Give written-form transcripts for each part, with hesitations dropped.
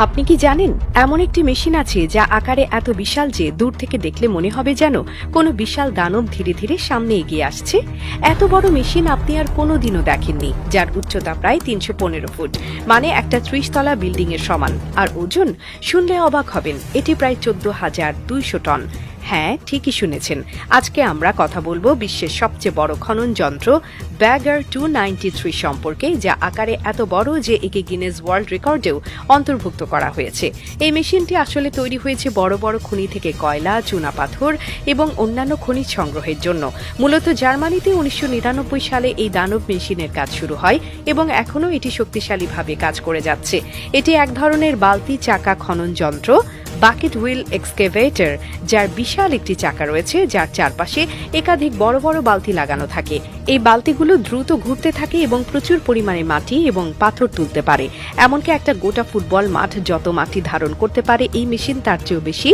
আপনি কি জানেন এমন একটি মেশিন আছে যা আকারে এত বিশাল যে দূর থেকে দেখলে মনে হবে যেন কোনো বিশাল দানব ধীরে ধীরে সামনে এগিয়ে আসছে। এত বড় মেশিন আপনি আর কোনোদিনও দেখেননি, যার উচ্চতা প্রায় ৩১৫ ফুট, মানে একটা ৩০ তলা বিল্ডিং এর সমান। আর ওজন শুনলে অবাক হবেন, এটি প্রায় ১৪,২০০ টন। হ্যাঁ, ঠিকই শুনেছেন। আজকে আমরা কথা বলবো বিশ্বের সবচেয়ে বড় খনন যন্ত্র ব্যাগার 293 সম্পর্কে, যা আকারে এত বড় যে একে গিনেস ওয়ার্ল্ড রেকর্ডেও অন্তর্ভুক্ত করা হয়েছে। এই মেশিনটি আসলে তৈরি হয়েছে বড় বড় খনি থেকে কয়লা, চুনাপাথর এবং অন্যান্য খনিজ সংগ্রহের জন্য। মূলত জার্মানিতে ১৯৯৯ সালে এই দানব মেশিনের কাজ শুরু হয় এবং এখনও এটি শক্তিশালীভাবে কাজ করে যাচ্ছে। এটি এক ধরনের বালতি চাকা খনন যন্ত্র, বাকেট হুইল এক্সকেভেটর, যার বিশাল একটি চাকা রয়েছে যার চারপাশে একাধিক বড় বড় বালতি লাগানো থাকে। এই বালতিগুলো দ্রুত ঘুরতে থাকে এবং প্রচুর পরিমাণে মাটি এবং পাথর তুলতে পারে। এমনকি একটা গোটা ফুটবল মাঠ যত মাটি ধারণ করতে পারে এই মেশিন তার চেয়েও বেশি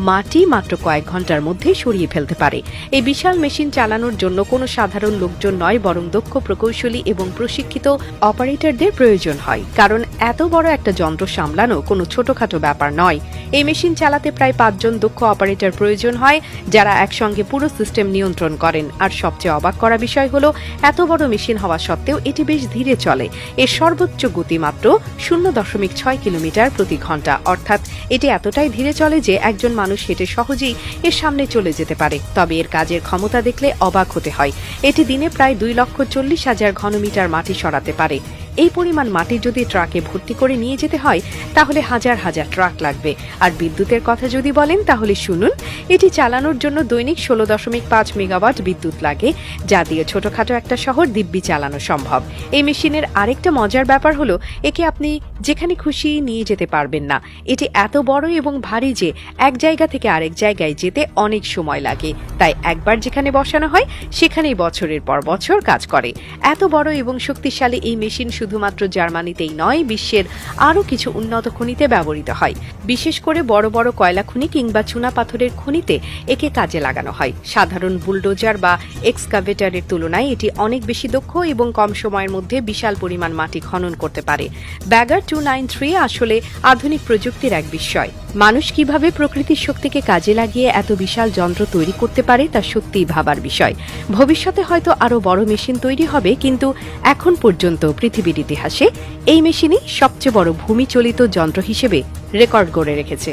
মাটি মাত্র কয়েক ঘন্টার মধ্যে সরিয়ে ফেলতে পারে। এই বিশাল মেশিন চালানোর জন্য কোনো সাধারণ লোকজন নয়, বরং দক্ষ প্রকৌশলী এবং প্রশিক্ষিত অপারেটরদের প্রয়োজন হয়, কারণ এত বড় একটা যন্ত্র সামলানো কোনো ছোটখাটো ব্যাপার নয়। এই মেশিন চালাতে প্রায় ৫ জন দক্ষ অপারেটর প্রয়োজন হয়, যারা একসঙ্গে পুরো সিস্টেম নিয়ন্ত্রণ করেন। আর সবচেয়ে অবাক করা বিষয় হলো, এত বড় মেশিন হওয়া সত্ত্বেও এটি বেশ ধীরে চলে। এর সর্বোচ্চ গতি মাত্র ০.৬ কিলোমিটার প্রতি ঘন্টা, অর্থাৎ এটি এতটাই ধীরে চলে যে একজন মানুষ হেঁটে সহজেই এর সামনে চলে যেতে পারে। তবে এর কাজের ক্ষমতা দেখলে অবাক হতে হয়। এটি দিনে প্রায় ২,৪০,০০০ ঘনমিটার মাটি সরাতে পারে। এই পরিমাণ মাটি যদি ট্রাকে ভর্তি করে নিয়ে যেতে হয় তাহলে হাজার হাজার ট্রাক লাগবে। আর বিদ্যুতের কথা যদি বলেন তাহলে শুনুন, এটি চালানোর জন্য দৈনিক ১৬.৫ মেগাওয়াট বিদ্যুৎ লাগে, যা দিয়ে ছোটখাটো একটা শহর দিব্যি চালানো সম্ভব। এই মেশিনের আরেকটা মজার ব্যাপার হলো, একে আপনি যেখানে খুশি নিয়ে যেতে পারবেন না। এটি এত বড় এবং ভারী যে এক জায়গা থেকে আরেক জায়গায় যেতে অনেক সময় লাগে। তাই একবার যেখানে বসানো হয় সেখানেই বছরের পর বছর কাজ করে। এত বড় এবং শক্তিশালী এই মেশিন শুধুমাত্র জার্মানিতেই নয়, বিশ্বের আরও কিছু উন্নত খনিতে ব্যবহৃত হয়। বিশেষ করে বড় বড় কয়লা খনি কিংবা চুনাপাথরের খনিতে একে কাজে লাগানো হয়। সাধারণ বুলডোজার বা এক্সকাভেটরের তুলনায় এটি অনেক বেশি দক্ষ এবং কম সময়ের মধ্যে বিশাল পরিমাণ মাটি খনন করতে পারে। ব্যাগার 293 আসলে আধুনিক প্রযুক্তির এক বিস্ময়। মানুষ কিভাবে প্রকৃতির শক্তিকে কাজে লাগিয়ে এত বিশাল যন্ত্র তৈরি করতে পারে তা সত্যিই ভাবার বিষয়। ভবিষ্যতে হয়তো আরও বড় মেশিন তৈরি হবে, কিন্তু এখন পর্যন্ত পৃথিবীর ইতিহাসে এই মেশিনই সবচেয়ে বড় ভূমি চলিত যন্ত্র হিসেবে রেকর্ড গড়ে রেখেছে।